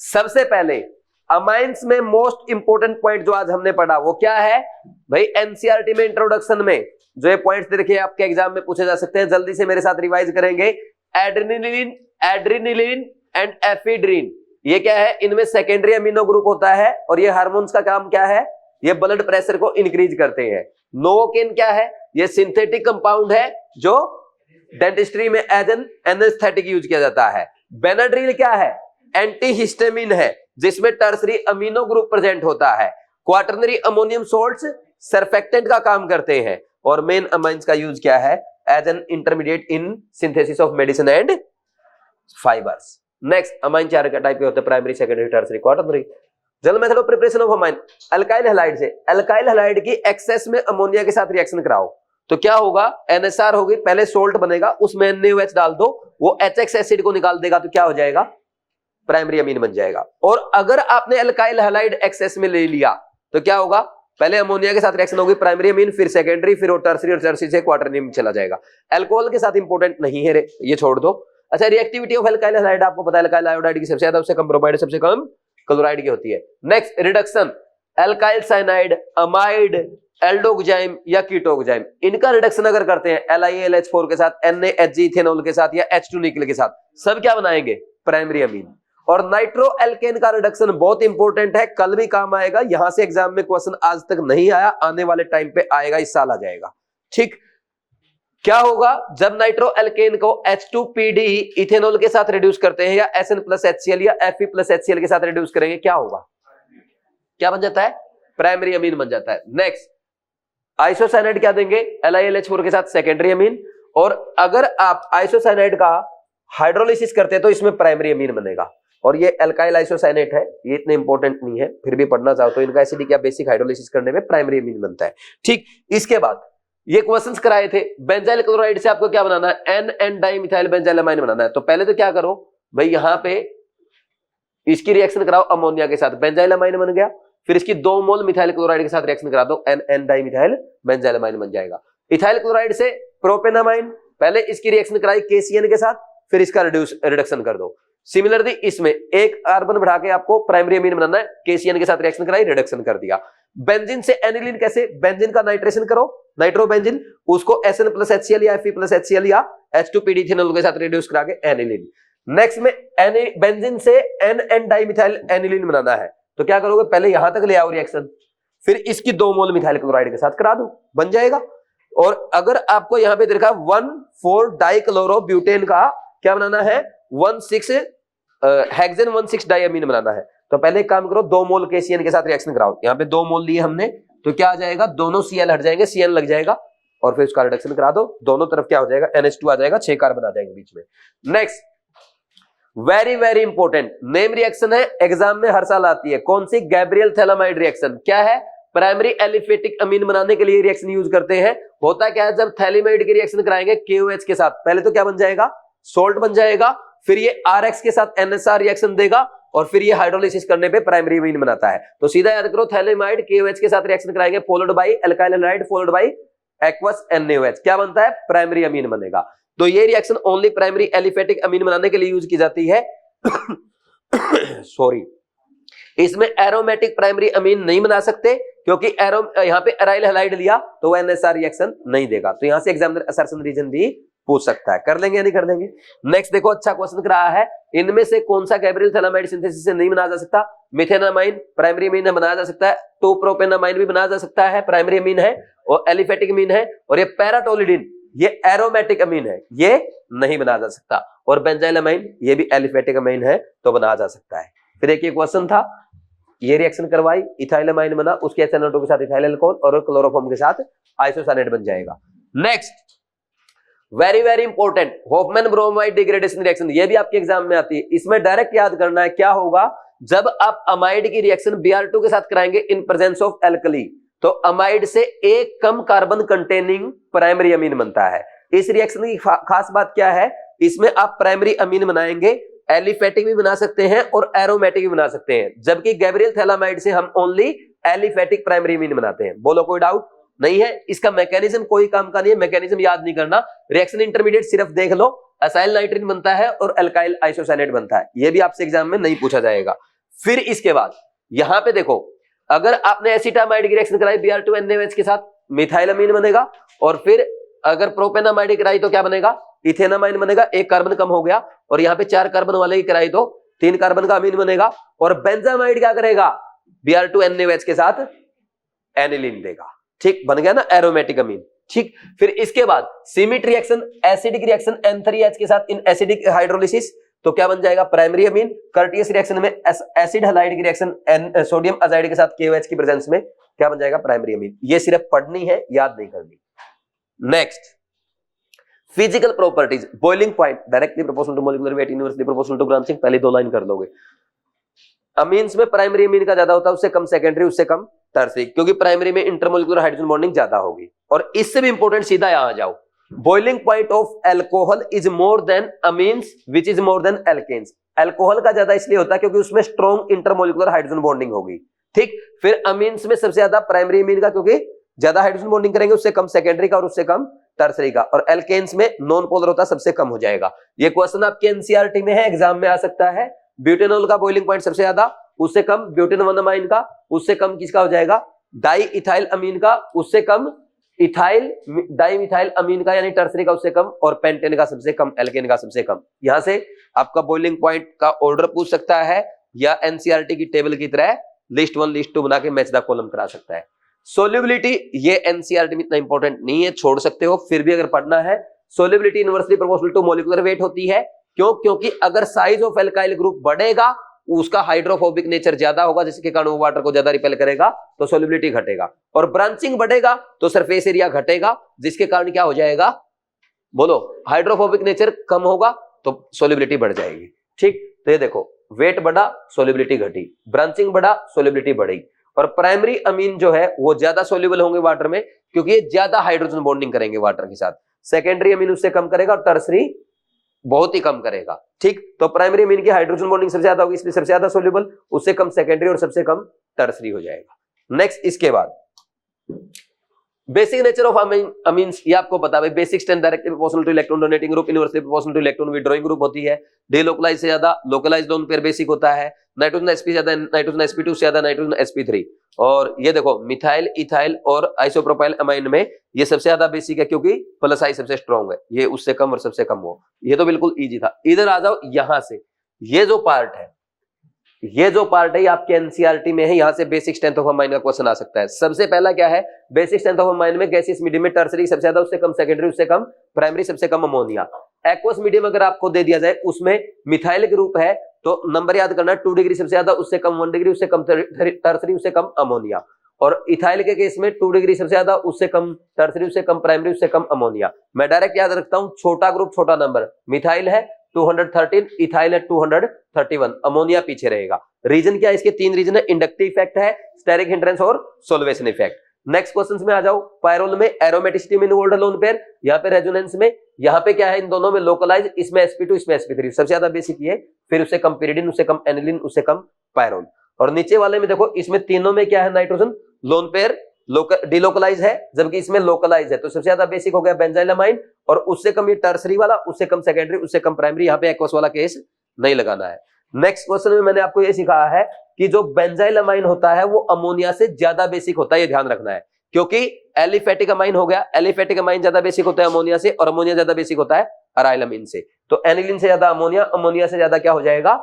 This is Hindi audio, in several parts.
सबसे पहले अमाइंस में मोस्ट इंपोर्टेंट पॉइंट जो आज हमने पढ़ा वो क्या है भाई, एनसीईआरटी में इंट्रोडक्शन में जो ये पॉइंट्स दे रखे हैं आपके एग्जाम में पूछे जा सकते हैं, जल्दी से मेरे साथ रिवाइज करेंगे। एड्रेनलिन, एड्रेनलिन एंड एफिड्रिन, ये क्या है, इनमें सेकेंडरी अमीनो ग्रुप होता है और ये हार्मोन्स का काम क्या है, ये ब्लड प्रेशर को इंक्रीज करते हैं। नोवोकेन क्या है, ये सिंथेटिक कंपाउंड है जो डेंटिस्ट्री में एज एन एनेस्थेटिक यूज किया जाता है। बेनाड्रिल क्या है, एंटीहिस्टामिन है जिसमें टर्सरी अमीनो ग्रुप प्रेजेंट होता है। क्वाटरनरी अमोनियम सोल्ट्स सरफेक्टेंट का काम करते हैं और मेन अमाइंस का यूज क्या है, as an intermediate in synthesis of medicine and fibres. Next, amine चार टाइप के होते हैं, primary, secondary, tertiary, quaternary. General method of preparation of amine, alkyl halide से अल्काइल हैलाइड की एक्सेस में अमोनिया के साथ रिएक्शन कराओ तो क्या होगा, NSR होगी, पहले सोल्ट बनेगा, उसमें NaOH डाल दो, वो HX एसिड को निकाल देगा तो क्या हो जाएगा, प्राइमरी अमीन बन जाएगा। और अगर आपने अल्काइल हैलाइड एक्सेस में ले लिया तो क्या होगा, पहले अमोनिया के साथ रिएक्शन होगी, प्राइमरी अमीन, फिर सेकेंडरी, फिर टर्सरी, और टर्सरी से क्वाटरनरी में चला जाएगा। अल्कोहल के साथ इंपॉर्टेंट नहीं है रे, ये छोड़ दो। अच्छा, रिएक्टिविटी ऑफ अल्काइल हैलाइड आपको पता है, अल्काइल आयोडाइड की सबसे ज्यादा, उससे कम ब्रोमाइड, सबसे कम क्लोराइड की होती है। Next, reduction, alkyl cyanide, amide, aldoxime या कीटोक्साइम, इनका रिडक्शन अगर करते हैं LiAlH4 के साथ, NaHG इथेनॉल के साथ या H2 निकल के साथ, सब क्या बनाएंगे, प्राइमरी अमीन। और नाइट्रो एल्केन का रिडक्शन बहुत इंपॉर्टेंट है, कल भी काम आएगा, यहां से एग्जाम में क्वेश्चन आज तक नहीं आया, आने वाले टाइम पे आएगा, इस साल आ जाएगा। ठीक, क्या होगा जब नाइट्रो एल्केन को H2PD इथेनॉल के साथ रिड्यूस करते हैं या SN+HCl या Fe+HCl के साथ रिड्यूस करेंगे, क्या होगा, क्या बन जाता है, प्राइमरी अमीन बन जाता है। नेक्स्ट, आइसोसाइनाइड क्या देंगे, LiLH4 के साथ सेकेंडरी अमीन, और अगर आप आइसोसाइनाइड का हाइड्रोलिसिस करते हैं तो इसमें प्राइमरी अमीन बनेगा। और ये अल्काइल आइसोसाइनेट है, ये इतने इंपॉर्टेंट नहीं है, फिर भी पढ़ना चाहो तो इनका एसिडिक या बेसिक हाइड्रोलिसिस करने में प्राइमरी अमीन बनता है। ठीक, इसके बाद ये क्वेश्चंस कराए थे, बेंजाइल क्लोराइड से आपको क्या बनाना है, N डाइमिथाइल बेंजाइलमाइन बनाना है। तो पहले तो क्या करो भाई, यहां पे इसकी रिएक्शन कराओ अमोनिया के साथ, बेंजाइलमाइन बन गया, फिर इसकी 2 मोल मिथाइल क्लोराइड के साथ रिएक्शन करा दो, N डाइमिथाइल बेंजाइलमाइन बन जाएगा। इथाइल क्लोराइड से प्रोपेनामाइन, पहले इसकी रिएक्शन कराई KCN के साथ, फिर इसका रिडक्शन कर दो। सिमिलरली इसमें एक कार्बन बढ़ा के आपको प्राइमरी अमीन बनाना है, KCN के साथ रिएक्शन कराई, रिडक्शन कर दिया। बेंजीन से एनिलीन कैसे, बेंजीन का नाइट्रेशन करो, नाइट्रोबेंजीन, उसको SN+HCl या Fe+HCl या H2PD इथेनॉल के साथ रिड्यूस करा के एनिलीन। नेक्स्ट में बेंजीन से N डाइमिथाइल एनिलीन बनाना है तो क्या करोगे, पहले यहां तक ले आओ रिएक्शन, फिर इसकी 2 मोल मिथाइल क्लोराइड के साथ करा दो, बन जाएगा। और अगर आपको यहां पे देखा 1,4 डाइक्लोरोब्यूटेन का क्या बनाना है, 1,6 हेक्सेन 1,6 डाइअमीन बनाना है, तो पहले एक काम करो, 2 मोल KCN के साथ रिएक्शन कराओ। यहाँ पे 2 मोल लिए हमने तो क्या आ जाएगा, दोनों Cl हट जाएंगे, Cn लग जाएगा, और फिर उसका रिडक्शन करा दो, दोनों तरफ क्या हो जाएगा, NH2 आ जाएगा, 6 कार्बन आ जाएंगे बीच में। Next, very very important name reaction है, एग्जाम में हर साल आती है, कौन सी, गैब्रियल थैलामाइड रिएक्शन। क्या है, प्राइमरी एलिफेटिक अमीन बनाने के लिए रिएक्शन यूज करते हैं। होता क्या है, जब थैलेमाइड की रिएक्शन कराएंगे KOH के साथ, पहले तो क्या बन जाएगा, सोल्ट बन जाएगा, फिर ये RX के साथ NSR रिएक्शन देगा, और फिर ये हाइड्रोलिसिस करने पे प्राइमरी अमीन बनाता है। तो सीधा याद करो, थैलेमाइड KOH के साथ रिएक्शन कराएंगे, followed by alkyl halide, followed by aqueous NaOH, क्या बनता है, प्राइमरी अमीन बनेगा। तो ये रिएक्शन ओनली प्राइमरी एलिफेटिक अमीन बनाने के लिए यूज की जाती है। सॉरी, इसमें एरोमेटिक प्राइमरी अमीन नहीं बना सकते, क्योंकि यहाँ पे एराइल हैलाइड लिया तो वो NSR रिएक्शन नहीं देगा। तो यहां से एग्जामिनर असर्शन रीजन भी पूछ सकता है, कर लेंगे या नहीं कर लेंगे। नेक्स्ट देखो, अच्छा क्वेश्चन कर रहा है, इनमें से कौन सा गैब्रियल थैलामाइड सिंथेसिस से नहीं बनाया जा सकता, मिथेनामाइन प्राइमरी अमीन बनाया जा सकता है, 2 प्रोपेनामाइन भी बनाया जा सकता है, प्राइमरी अमीन है और एलिफेटिक अमीन है, और ये पैराटोलिडिन ये एरोमेटिक अमीन है, ये नहीं बनाया जा सकता, और बेंजाइलमाइन ये भी एलिफेटिक अमीन है तो बनाया जा सकता है। फिर एक ये क्वेश्चन था, ये रिएक्शन करवाई, इथाइलमाइन बना, उसके SNO2 के साथ इथाइल अल्कोहल और क्लोरोफॉर्म के साथ आइसोसाइनेट बन जाएगा। Next, very very important, Hofmann bromide degradation reaction, ये भी आपके एग्जाम में आती है। इसमें डायरेक्ट याद करना है, क्या होगा जब आप अमाइड की रिएक्शन Br2 के साथ कराएंगे इन प्रेजेंस ऑफ एल्कली, तो अमाइड से एक कम कार्बन कंटेनिंग प्राइमरी अमीन बनता है। इस रिएक्शन की खास बात क्या है, इसमें आप प्राइमरी अमीन बनाएंगे, एलिफेटिक भी बना सकते हैं और एरोमेटिक भी बना सकते हैं, जबकि गैब्रियल थैलामाइड से हम ओनली एलिफेटिक प्राइमरी अमीन बनाते हैं। बोलो, कोई डाउट नहीं है। इसका मैकेनिज्म कोई काम का नहीं है, मैकेनिज्म याद नहीं करना, रिएक्शन इंटरमीडिएट सिर्फ देख लो, असाइल नाइट्रीन बनता है और अल्काइल आइसोसाइनेट बनता है, ये भी आपसे एग्जाम में नहीं पूछा जाएगा। फिर इसके बाद यहां पे देखो, अगर आपने एसिटामाइड की रिएक्शन कराई Br2NaOH के साथ मिथाइलअमीन बनेगा, और फिर अगर प्रोपेनामाइड की कराई तो क्या बनेगा, इथेनामाइन बनेगा, एक कार्बन कम हो गया, और यहाँ पे 4 कार्बन वाले की कराई तो 3 कार्बन का अमीन बनेगा, और बेंजामाइड क्या करेगा, Br2NaOH के साथ एनिलीन देगा। ठीक, बन गया ना एरोमेटिक अमीन। ठीक, फिर इसके बाद सीमिट रिएक्शन, एसिडिक रिएक्शन N3H के साथ इन एसिडिक हाइड्रोलिसिस, तो क्या बन जाएगा, प्राइमरी अमीन। कर्टियस रिएक्शन में एसिड हैलाइड की रिएक्शन सोडियम अजाइड के साथ KOH की प्रेजेंस में क्या बन जाएगा, प्राइमरी अमीन। ये सिर्फ पढ़नी है, याद नहीं करनी। Next, physical properties, boiling point directly proportional to molecular weight, inversely proportional to branching, पहले 2 लाइन कर लोगे। अमीन्स में प्राइमरी अमीन का ज्यादा होता है, उससे कम सेकेंडरी, उससे कम टर्सरी, क्योंकि प्राइमरी में इंटरमोलिकुलर हाइड्रोजन बॉन्डिंग ज्यादा होगी। और इससे भी इंपॉर्टेंट, सीधा यहां आ जाओ, boiling point of alcohol is more than amines which is more than alkenes. Alcohol का ज्यादा इसलिए होता है क्योंकि उसमें स्ट्रॉन्ग इंटरमोलिकुलर हाइड्रोजन बॉन्डिंग होगी। ठीक, फिर अमीन्स में सबसे ज्यादा प्राइमरी अमीन का, क्योंकि ज्यादा हाइड्रोजन बॉन्डिंग करेंगे, उससे कम सेकेंडरी का और उससे कम टर्सरी का। और एल्केन्स में नॉन पोलर होता है, सबसे कम हो जाएगा। ये क्वेश्चन आपके एनसीईआरटी में है, एग्जाम में आ सकता है। ब्यूटेनॉल का बॉइलिंग पॉइंट सबसे ज्यादा, उससे कम ब्यूटेन 1 अमाइन का, उससे कम किसका हो जाएगा, डाई इथाइल अमीन का, उससे कम इथाइल डाई मिथाइल अमीन का यानी टर्सरी का, उससे कम, और पेंटेन का सबसे कम, एल्केन का सबसे कम। यहां से आपका बॉइलिंग पॉइंट का ऑर्डर पूछ सकता है, या एनसीईआरटी की टेबल की तरह लिस्ट 1 लिस्ट 2 बना के मैच द कॉलम करा सकता है। सोल्यूबिलिटी, ये एनसीईआरटी में इतना इंपॉर्टेंट नहीं है, छोड़ सकते हो, फिर भी अगर पढ़ना है। Solubility inversely proportional to molecular weight होती है। क्यों, क्योंकि अगर साइज ऑफ एल्काइल ग्रुप बढ़ेगा, उसका हाइड्रोफोबिक नेचर ज्यादा होगा, जिसके कारण वो वाटर को ज्यादा रिपेल करेगा, तो सोल्यूबिलिटी घटेगा। और ब्रांचिंग बढ़ेगा तो सरफेस एरिया घटेगा, जिसके कारण क्या हो जाएगा, बोलो, हाइड्रोफोबिक नेचर कम होगा तो सोल्यूबिलिटी बढ़ जाएगी। ठीक, तो ये देखो, वेट बढ़ा, सोल्यूबिलिटी घटी, ब्रांचिंग बढ़ा, सोल्यूबिलिटी बढ़ी। और प्राइमरी अमीन जो है वो ज्यादा सोल्यूबल होंगे वाटर में, क्योंकि ये ज्यादा हाइड्रोजन बॉन्डिंग करेंगे वाटर के साथ। सेकेंडरी अमीन उससे कम करेगा, और टर्सरी बहुत ही कम करेगा। ठीक, तो प्राइमरी अमीन की हाइड्रोजन बॉन्डिंग सबसे ज्यादा होगी, इसलिए सबसे ज्यादा सोल्यूबल, उससे कम सेकेंडरी और सबसे कम टर्सरी हो जाएगा। नेक्स्ट, इसके बाद बेसिक नेचर ऑफ अमीन्स, ये आपको पता है, basic strength directly proportional two electron donating group, inversely proportional two electron withdrawing group होती है। डिलोकलाइज से ज्यादा लोकलाइज लोन पेयर बेसिक होता है। नाइट्रोजन एसपी ज्यादा, नाइट्रोजन sp2 से ज्यादा, नाइट्रोजन sp3। और ये देखो, मिथाइल, इथाइल और आइसोप्रोपाइल अमाइन में ये सबसे ज्यादा बेसिक है, क्योंकि प्लस आई सबसे स्ट्रॉन्ग है, ये उससे कम और सबसे कम हो। ये तो बिल्कुल इजी था। इधर आ जाओ, यहां से ये जो पार्ट है, ये जो पार्ट है आपके एनसीईआरटी में है, यहां से बेसिक स्ट्रेंथ ऑफ अमाइन का क्वेश्चन आ सकता है। सबसे पहला क्या है, बेसिक स्ट्रेंथ ऑफ अमाइन में गैसियस मीडियम में टर्सरी सबसे ज्यादा, उससे कम सेकेंडरी, उससे कम प्राइमरी, सबसे कम अमोनिया। एक्वस मीडियम अगर आपको दे दिया जाए, उसमें मिथाइल ग्रुप है, तो नंबर याद करना, 2 डिग्री सबसे ज्यादा, उससे कम 1 डिग्री, उससे कम टर्सरी, उससे कम अमोनिया। और इथाइल के केस में 2 डिग्री सबसे ज्यादा, उससे कम टर्सरी, उससे कम प्राइमरी, उससे कम अमोनिया। मैं डायरेक्ट याद रखता हूं, छोटा ग्रुप छोटा नंबर, मिथाइल है 213, इथाइल है 231, अमोनिया पीछे रहेगा। रीजन क्या है, इसके 3 रीजन है, इंडक्टिव इफेक्ट है, स्टेरिक हिंड्रेंस और सोल्वेशन इफेक्ट। नेक्स्ट क्वेश्चंस में आ जाओ। पायरोल में एरोमेटिसिटी में इन्वॉल्व्ड लोन पेयर, यहाँ पे रेजोनेंस में, यहाँ पे क्या है, इन दोनों में लोकलाइज, इसमें sp2 इसमें sp3, सबसे ज्यादा बेसिक ये, फिर उससे कम पिरिडिन, उससे कम एनिलीन, उससे कम पायरोल। और नीचे वाले में देखो, इसमें तीनों में क्या है, नाइट्रोजन लोन पेयर डिलोकलाइज है, जबकि इसमें लोकलाइज है, तो सबसे ज्यादा बेसिक हो गया बेंजाइलमाइन, और उससे कम ये टर्सरी वाला, उससे कम सेकेंडरी, उससे कम प्राइमरी। यहाँ पे एक्वस वाला केस नहीं लगाना है। नेक्स्ट क्वेश्चन में मैंने आपको ये सिखाया है कि जो बेंजाइलमाइन होता है वो अमोनिया से ज्यादा बेसिक होता है, ये ध्यान रखना है, क्योंकि एलिफेटिक अमाइन हो गया, एलिफेटिक अमाइन ज्यादा बेसिक होता है अमोनिया से, और अमोनिया ज्यादा बेसिक होता है अराइलअमीन से। तो एनिलीन से ज्यादा अमोनिया, अमोनिया से ज्यादा क्या हो जाएगा,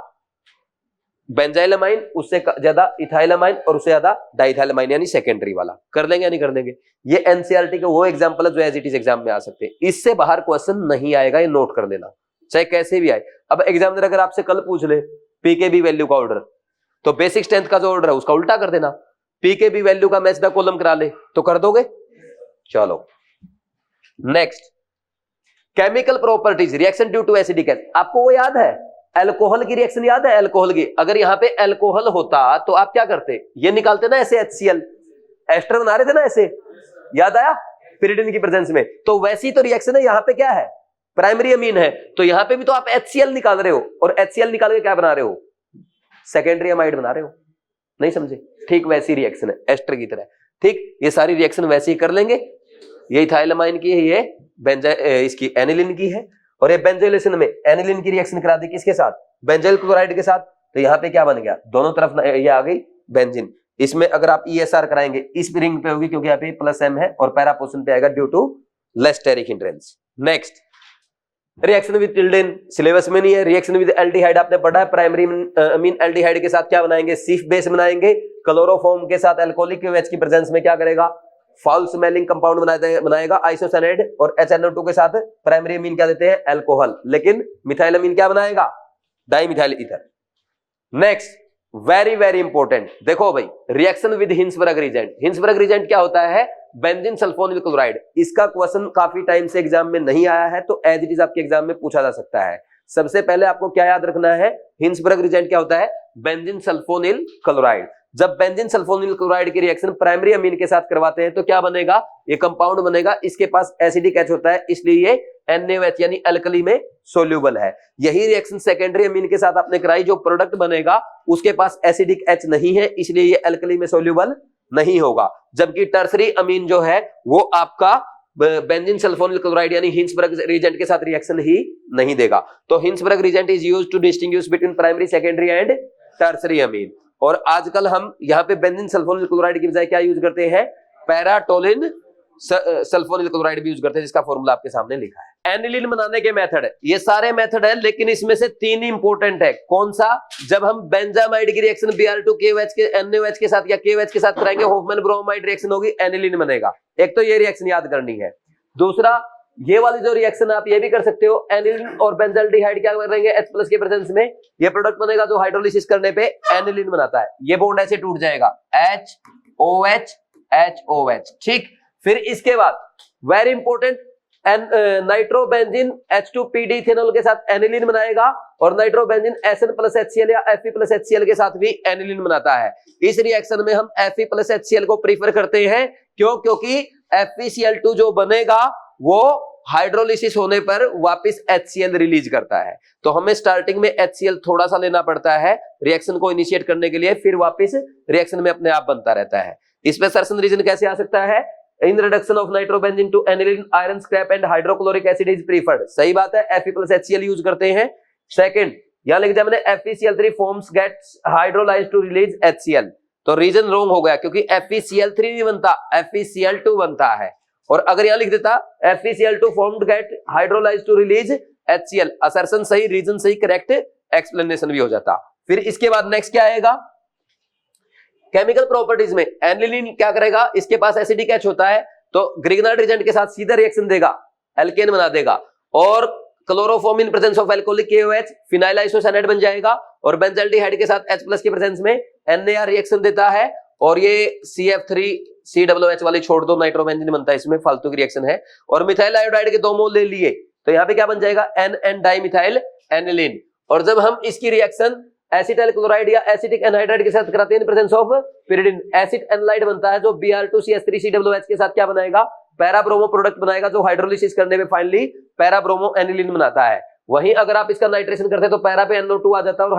बेंजाइलमाइन, उससे ज्यादा इथाइलमाइन, और उससे ज्यादा डाइथाइलमाइन यानी सेकेंडरी वाला। कर लेंगे या नहीं कर लेंगे? ये एनसीईआरटी के वो एग्जांपल है जो एज इट इज एग्जाम में आ सकते हैं, इससे बाहर क्वेश्चन नहीं आएगा, ये नोट कर देना, चाहे कैसे भी आए। अब एग्जामिनर अगर आपसे कल पूछ ले पीकेबी वैल्यू का ऑर्डर, तो बेसिक स्ट्रेंथ का जो ऑर्डर है उसका उल्टा कर देना, पीकेबी वैल्यू का मैच द कॉलम करा ले, तो कर दोगे? चलो next, chemical properties, reaction due to acidic acid. आपको वो याद है, अल्कोहल की रिएक्शन याद है, अल्कोहल की? अगर यहां पे अल्कोहल होता तो आप क्या करते, ये निकालते ना ऐसे HCl, एस्टर बना रहे थे ना ऐसे, याद आया, पिरिडिन की प्रेजेंस में। तो वैसी तो रिएक्शन है, यहां पे क्या है, प्राइमरी अमीन है, तो यहां पे भी तो आप HCl निकाल रहे हो, और HCl निकाल के क्या बना रहे हो, सेकेंडरी अमाइड बना रहे हो। नहीं समझे? ठीक वैसी रिएक्शन है एस्टर की तरह। ठीक, ये सारी रिएक्शन वैसे ही कर लेंगे। ये इथाइलमाइन की है, ये इसकी एनिलीन की है, और ये बेंजोइलेशन में एनिलीन की रिएक्शन करा दी किसके साथ, बेंजोइल क्लोराइड के साथ, तो यहाँ पे क्या बन गया, दोनों तरफ ये आ गई बेंजीन। इसमें अगर आप ESR कराएंगे इस रिंग पे होगी क्योंकि यहाँ पे प्लस M है, और पैरा पोजीशन पे आएगा due to less steric hindrance. Next, reaction with Tilden syllabus में नहीं है। रिएक्शन विद एल्डिहाइड आपने पढ़ा है, प्राइमरी अमीन एल्डिहाइड के साथ क्या बनाएंगे, सीफ बेस बनाएंगे। क्लोरोफॉर्म के साथ अल्कोहलिक OH की प्रेजेंस में क्या करेगा, फाउल स्मेलिंग कंपाउंड बनाएगा आइसोसाइनाइड, और HNO2 के साथ प्राइमरी अमीन क्या देते हैं, अल्कोहल, लेकिन मिथाइल अमीन क्या बनाएगा, dimethyl ether. Next, very very important, देखो भाई, reaction with Hinsberg reagent. Hinsberg reagent क्या होता है, बेंजीन सल्फोनिल क्लोराइड। इसका क्वेश्चन काफी टाइम से एग्जाम में नहीं आया है, तो एज इट इज आपके एग्जाम में पूछा जा सकता है। सबसे पहले आपको क्या याद रखना है, हिंसबर्ग रिजेंट क्या होता है, बेंजीन सल्फोनिल क्लोराइड। जब बेंजीन सल्फोनिल क्लोराइड की रिएक्शन प्राइमरी अमीन के साथ करवाते हैं तो क्या बनेगा, ये कंपाउंड बनेगा, इसके पास एसिडिक H होता है, इसलिए ये NaOH यानी अल्कली में सोल्यूबल है। यही रिएक्शन सेकेंडरी अमीन के साथ आपने कराई, जो प्रोडक्ट बनेगा उसके पास एसिडिक H नहीं है, इसलिए ये अल्कली में सोल्यूबल नहीं होगा। जबकि टर्सरी अमीन जो है वो आपका बेंजीन सल्फोनिल क्लोराइड यानी हिंसबर्ग रिजेंट के साथ रिएक्शन ही नहीं देगा। तो Hinsberg reagent is used to distinguish between primary, secondary and tertiary amine. और आजकल हम यहाँ पे बेंजीन सल्फोनिल क्लोराइड की बजाय क्या यूज करते हैं, पैराटोलिन सल्फोनिल क्लोराइड भी यूज करते हैं, जिसका फॉर्मूला आपके सामने लिखा है। एनिलीन बनाने के मेथड, ये सारे मेथड है, लेकिन इसमें से 3 इंपॉर्टेंट है। कौन सा, जब हम बेंजामाइड की रिएक्शन Br2 KOH के NaOH के साथ या KOH के साथ कराएंगे, होफमैन ब्रोमाइड रिएक्शन होगी, एनिलीन बनेगा। एक तो ये रिएक्शन याद करनी है। दूसरा, ये वाली जो रिएक्शन आप ये भी कर सकते हो, एनिलीन और बेंजाल्डिहाइड क्या करेंगे, H+ के प्रेजेंस में ये प्रोडक्ट बनेगा जो हाइड्रोलिसिस करने पे एनिलीन बनाता है। ये बॉन्ड ऐसे टूट जाएगा, HOH HOH, ठीक। फिर इसके बाद very important, nitrobenzene H2PD ethanol के साथ एनिलीन बनाएगा, और नाइट्रोबेंजीन SN+HCl या Fe+HCl के साथ भी एनिलीन बनाता है। इस रिएक्शन में हम Fe+HCl को प्रीफर करते हैं, क्यों, क्योंकि FeCl2 जो बनेगा वो हाइड्रोलिसिस होने पर वापस HCl रिलीज करता है। तो हमें स्टार्टिंग में HCl थोड़ा सा लेना पड़ता है रिएक्शन को इनिशिएट करने के लिए, फिर वापस रिएक्शन में अपने आप बनता रहता है। इसमें सर्सन रीजन कैसे आ सकता है, in reduction of nitrobenzene to aniline iron scrap and hydrochloric acid is preferred. सही बात है, Fe+HCl यूज करते हैं। सेकंड, यहां लिख दिया मैंने FeCl3 forms gets hydrolysed to release HCl, तो रीजन रॉन्ग हो गया, क्योंकि FeCl3 नहीं बनता, FeCl2 बनता है। और अगर यहां लिख देता FeCl2 formed get hydrolysed to release HCl, assertion सही, रीजन सही, करेक्ट एक्सप्लेनेशन भी हो जाता। फिर इसके बाद नेक्स्ट क्या आएगा, केमिकल प्रॉपर्टीज में एनिलीन क्या करेगा, इसके पास एसिडिक H होता है, तो ग्रिग्नार्ड रिजेंट के साथ सीधा रिएक्शन देगा, एल्केन बना देगा, और chloroform in presence of alcoholic KOH phenyl isocyanide बन जाएगा, और बेंजाल्डिहाइड के साथ H+ की प्रेजेंस में NaR रिएक्शन देता है, और ये CF3COOH वाली छोड़ दो, नाइट्रोबेंजीन बनता है, इसमें फालतू की रिएक्शन है। और मिथाइल आयोडाइड के 2 मोल ले लिए, तो यहाँ पे क्या बन जाएगा, NN डाइमिथाइल एनिलीन। और जब हम इसकी रिएक्शन एसिटाइल क्लोराइड या एसिटिक एनहाइड्राइड के साथ कराते हैं, presence of pyridine, acid analyte बनता है, जो Br2CS3COOH के साथ क्या बनाएगा, पैराब्रोमो प्रोडक्ट बनाएगा, जो हाइड्रोलिसिस करने में फाइनली पैराब्रोमो एनिलीन बनाता है। वहीं अगर आप इसका नाइट्रेशन करते हैं तो पैरा पे NO2 आ जाता है, और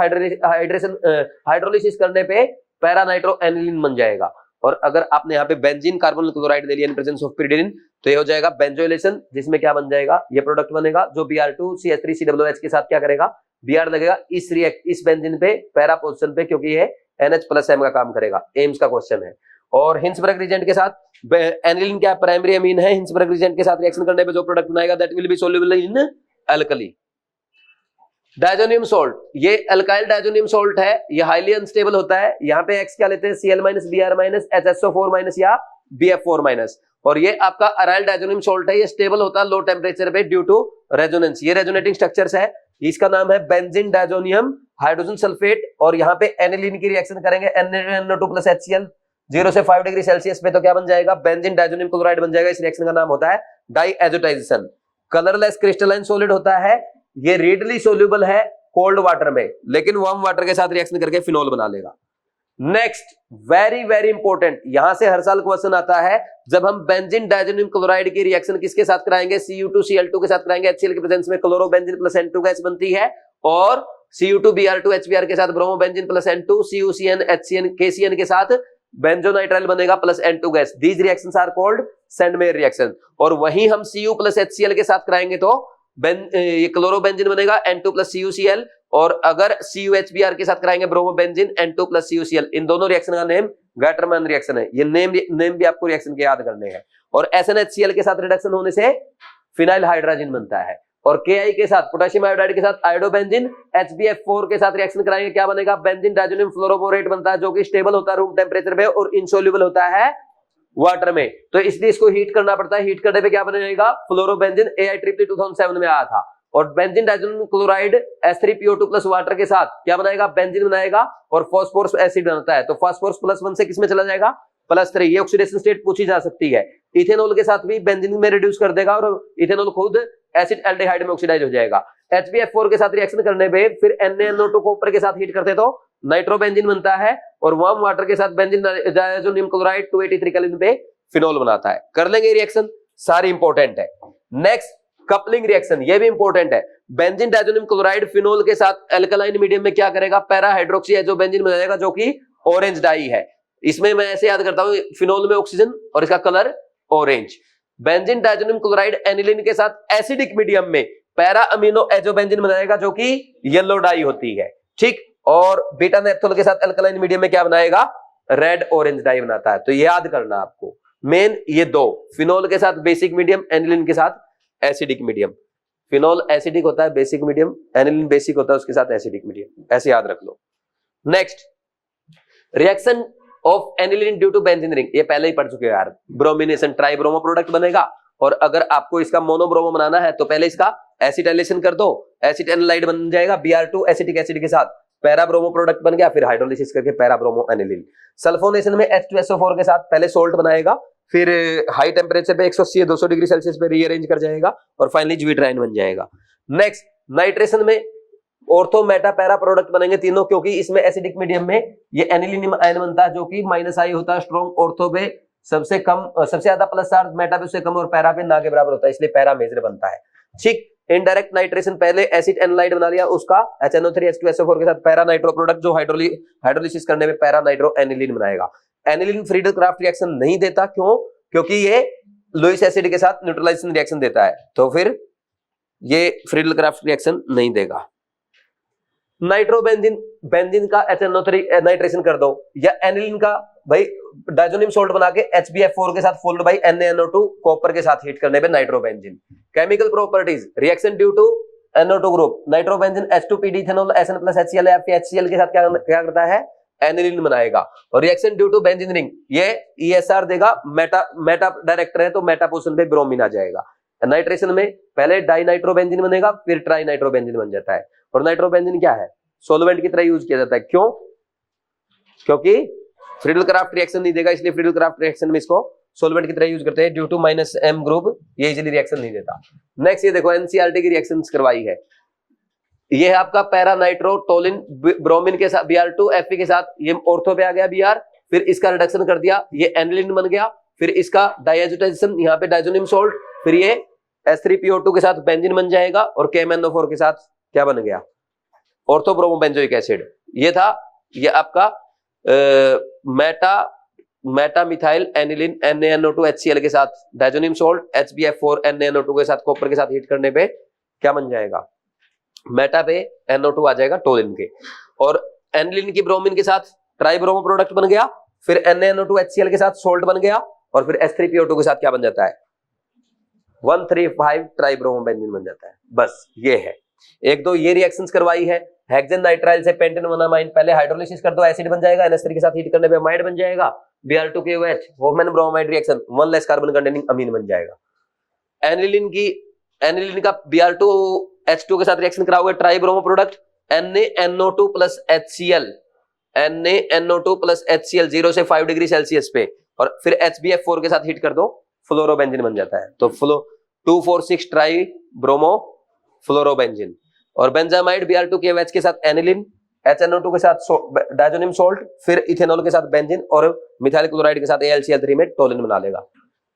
हाइड्रोलिसिस करने पे पैरा नाइट्रो एनिलीन बन जाएगा। और अगर आपने यहाँ पे बेंजीन कार्बोनिल क्लोराइड ले लिया इन प्रेजेंस ऑफ pyridine, तो ये हो जाएगा बेंजोइलेशन, जिसमें क्या बन जाएगा, ये प्रोडक्ट बनेगा जो Br2CS3COOH के साथ क्या करेगा, Br लगेगा इस बेंजीन पे पैरा पोजीशन पे, क्योंकि ये NH+M का काम करेगा। एम्स का क्वेश्चन है। और हिंसबर्ग रिजेंट के साथ एनिलीन क्या प्राइमरी अमीन है, हिंसबर्ग रिजेंट के साथ रिएक्शन करने पे जो प्रोडक्ट बनाएगा that will be soluble in alkali. Diazonium salt, ये अल्काइल डायजोनियम सॉल्ट है, ये हाईली अनस्टेबल होता है। यहाँ पे X क्या लेते हैं, Cl- Br- HSO4- या BF4-, और ये आपका अराइल डायजोनियम सॉल्ट है, ये स्टेबल होता है लो टेम्परेचर पे ड्यू टू रेजोनेंस। ये रेजोनेटिंग स्ट्रक्चर्स है, इसका नाम है बेंजीन डायजोनियम हाइड्रोजन सल्फेट। और यहाँ पे एनिलीन की रिएक्शन करेंगे NaNO2+HCl 0 से 5 डिग्री सेल्सियस पे, तो क्या बन जाएगा, बेंजीन डायजोनियम क्लोराइड बन जाएगा। इस रिएक्शन का नाम होता है डाईएजोटाइजेशन। कलरलेस क्रिस्टलाइन सॉलिड होता है, ये रेडली सोल्यूबल है कोल्ड वाटर में, लेकिन वार्म वाटर के साथ रिएक्शन करके फिनोल बना लेगा। नेक्स्ट, वेरी वेरी इंपॉर्टेंट, यहां से हर साल क्वेश्चन आता है, जब हम बेंजीन डायजोनियम क्लोराइड की रिएक्शन किसके साथ कराएंगे, Cu2Cl2 के साथ कराएंगे, HCl के प्रेजेंस में क्लोरोबेंजीन प्लस N2 गैस बनती है, और Cu2Br2 HBr के साथ bromobenzene plus N2 CuCN HCN KCN के साथ बेंजोनाइट्राइल बनेगा plus N2 gas. These reactions are called Sandmeyer reaction. और वहीं हम Cu प्लस HCl के साथ कराएंगे तो ये क्लोरोबेंजीन बनेगा N2 प्लस CuCl, और अगर CuHBr के साथ कराएंगे ब्रोमोबेंजीन N2 प्लस CuCl। इन दोनों रिएक्शन का नेम गैटरमैन रिएक्शन है। ये नेम भी आपको रिएक्शन के याद करने हैं। और SnHCl के साथ रिडक्शन होने से फिनाइल हाइड्रोजन बनता है, और Ki के साथ पोटेशियम आयोडाइड के साथ आयोडोबेंजीन HBF4 के साथ रिएक्शन कराएंगे, क्या बनेगा? बेंजीन डाइजोनियम फ्लोरोबोरेट बनता है, जो कि स्टेबल होता है रूम टेम्परेचर पे और इनसोल्यूबल होता है वाटर में। तो इसलिए इसको हीट करना पड़ता है। हीट करने पे क्या बनेगा? फ्लोरोबेंजीन। AIEEE 2007 में आया था। और benzene diazonium chloride H3PO2 plus water के साथ क्या बनाएगा? बेंजीन बनाएगा, और फास्फोरस एसिड बनता है। तो फास्फोरस +1 से किसमें चला जाएगा? +3। ये ऑक्सीडेशन स्टेट पूछी जा सकती है। इथेनॉल के साथ भी बेंजीन में रिड्यूस कर देगा, और इथेनॉल खुद एसिड एल्डिहाइड में ऑक्सीडाइज हो जाएगा। HBF4 के साथ रिएक्शन करने पे फिर NaNO2 कॉपर के साथ हीट करते तो नाइट्रोबेंजीन बनता है, और वार्म वाटर के साथ बेंजीन डाइजोनियम क्लोराइड 283 केल्विन पे फिनोल बनाता है। कर लेंगे रिएक्शन, सारी इंपॉर्टेंट है। नेक्स्ट कपलिंग रिएक्शन, ये भी इंपॉर्टेंट है। बेंजीन डाइजोनियम क्लोराइड फिनोल के साथ अल्कलाइन मीडियम में क्या करेगा? पैरा हाइड्रोक्सी एजोबेंजीन बनाएगा, जो कि ऑरेंज डाई है। इसमें मैं ऐसे याद करता हूं, फिनोल में ऑक्सीजन और इसका colour orange. Benzene diazonium chloride aniline के साथ एसिडिक मीडियम में पैरा अमीनो एजोबेंजीन बनाएगा, जो कि येलो डाई होती है। ठीक। और बीटा नेप्थोल के साथ अल्कलाइन मीडियम में क्या बनाएगा? रेड ऑरेंज डाई बनाता है। तो याद करना आपको मेन ये दो, फिनोल के साथ बेसिक मीडियम, एनिलीन के साथ एसिडिक मीडियम। फिनोल एसिडिक होता है, बेसिक मीडियम, एनिलीन बेसिक होता है, उसके साथ एसिडिक मीडियम। ऐसे याद रख लो। Next, reaction of aniline due to benzene ring, ये पहले ही पढ़ चुके हो यार। ब्रोमिनेशन ट्राई ब्रोमो प्रोडक्ट बनेगा, और अगर आपको इसका मोनोब्रोमो बनाना है तो पहले इसका एसिटाइलेशन कर दो, एसिड एनालाइड बन जाएगा Br2 एसिटिक एसिड के साथ, पैरा ब्रोमो प्रोडक्ट बन गया, फिर हाइड्रोलिसिस करके पैरा ब्रोमो एनिलीन। सल्फोनेशन में H2SO4 के साथ पहले सोल्ट बनाएगा, फिर हाई टेम्परेचर पे 180 200 डिग्री सेल्सियस पे रीअरेंज कर जाएगा, और फाइनली ज्यूट्राइन बन जाएगा। नेक्स्ट, नाइट्रेशन में ऑर्थो मेटा पैरा प्रोडक्ट बनेंगे तीनों, क्योंकि इसमें एसिडिक मीडियम में ये एनिलीन आयन बनता है, जो कि -I होता है स्ट्रॉन्ग, ऑर्थो पे सबसे कम, सबसे ज्यादा प्लस चार्ज, मेटा पे उससे कम, और पैरा पे ना के बराबर होता है, इसलिए पैरा मेजर बनता है। ठीक। इनडायरेक्ट नाइट्रेशन, पहले एसिड एनालाइड बना लिया, उसका HNO3 H2SO4 के साथ पैरा नाइट्रो प्रोडक्ट, जो हाइड्रोलिसिस करने में पैरा नाइट्रो एनिलीन बनाएगा। एनिलीन फ्रीडल क्राफ्ट रिएक्शन नहीं देता, क्यों? क्योंकि ये लुईस एसिड के साथ न्यूट्रलाइजेशन रिएक्शन देता है, तो फिर ये फ्रीडल क्राफ्ट रिएक्शन नहीं देगा। नाइट्रोबेंजीन, बेंजीन का HNO3 नाइट्रेशन कर दो, या एनिलीन का भाई डाइजोनियम सोल्ट बना के HBF4 के साथ फॉलोड बाय NaNO2 कॉपर के साथ हीट करने पे nitrobenzene. Chemical properties, reaction due to NO2 group, nitrobenzene H2PD ethanol SN+HCl या HCl के साथ क्या करता है? एनिलीन बनाएगा। और reaction due to benzene ring, ये ESR देगा, मेटा डायरेक्टर है तो मेटा पोजीशन पे ब्रोमीन आ जाएगा। नाइट्रेशन में पहले डाई नाइट्रोबेंजीन बनेगा, फिर ट्राई नाइट्रोबेंजीन बन जाता है। और नाइट्रोबेंजीन क्या है? सॉल्वेंट की तरह यूज किया जाता है। क्यों? क्योंकि फ्रीडल क्राफ्ट रिएक्शन नहीं देगा, इसलिए फ्रीडल क्राफ्ट रिएक्शन में इसको सॉल्वेंट की तरह यूज करते हैं। ड्यू टू -M ग्रुप ये इजीली रिएक्शन नहीं देता। नेक्स्ट, ये देखो NCERT की रिएक्शंस करवाई है। ये है आपका पैरा नाइट्रो टोलिन ब्रोमीन के साथ Br2 Fe के साथ, ये ऑर्थो पे आ गया Br, फिर इसका रिडक्शन कर दिया, ये एनिलीन बन गया, फिर इसका डाइएजुटाइजेशन, यहाँ पे डाइजोनियम सोल्ट, फिर ये H3PO2 के साथ बेंजीन बन जाएगा, और KMnO4 के साथ क्या बन गया? Ortho bromobenzoic acid. ये था, ये आपका Meta methyl aniline NaNO2 HCl के साथ डाइजोनियम सोल्ट, HBF4 NaNO2 के साथ कॉपर के साथ हीट करने पे क्या बन जाएगा? मेटा पे NO2 आ जाएगा टोलिन के, और एनिलीन की ब्रोमीन के साथ ट्राई ब्रोमो प्रोडक्ट बन गया, फिर NaNO2 HCl के साथ सोल्ट बन गया, और फिर H3PO2 के साथ क्या बन जाता है? 135 ट्राई ब्रोमोबेंजीन बन जाता है। बस ये है। एक दो ये रिएक्शंस करवाई है। हेक्सेन नाइट्राइल से पेंटेन मोनोमाइन, पहले हाइड्रोलिसिस कर दो, एसिड बन जाएगा, NH3 के साथ हीट करने पे अमाइड बन जाएगा, Br2KOH Hofmann bromide reaction, 1 less carbon containing amine बन जाएगा। एनिलीन का Br2H2 के साथ रिएक्शन कराओगे, tri bromo product NaNO2 plus HCl, NaNO2 plus HCl 0 से 5 डिग्री सेल्सियस पे, और फिर HBF4 के साथ हीट कर दो, फ्लोरोबेंजीन बन जाता है। तो 2,4,6 ट्राई ब्रोमो फ्लोरोबेंजीन। और बेंजामाइड Br2KOH के साथ एनिलीन, HNO2 के साथ डाइजोनियम सोल्ट, फिर इथेनॉल के साथ बेंजीन, और मिथाइल क्लोराइड के साथ AlCl3 में टोलिन बना लेगा।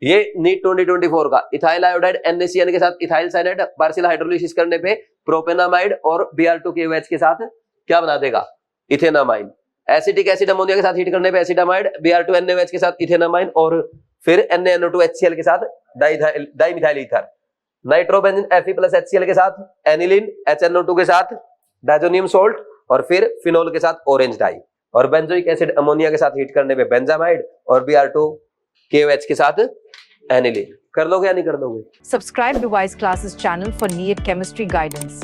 ये नीट 2024 का इथाइल आयोडाइड NaCN के साथ इथाइल साइनाइड पार्शियल हाइड्रोलिसिस करने पे प्रोपेनामाइड और Br2KOH के साथ क्या बना देगा? इथेनामाइन। एसिटिक एसिड अमोनिया के साथ हीट करने पे एसिडामाइड, Br2NaOH के साथ इथेनामाइन, और फिर NaNO2 HCl के साथ डाइमिथाइल ईथर। नाइट्रोबेंजीन Fe+HCl के साथ, एनिलीन HNO2 के साथ, डाइजोनियम सोल्ट और फिर फिनोल के साथ ऑरेंज डाई, और बेंजोइक एसिड अमोनिया के साथ हीट करने पे बेंजामाइड और Br2 KOH के साथ एनिलीन। कर लोगे या नहीं कर लोगे? Subscribe Device Classes channel for NEET chemistry guidance.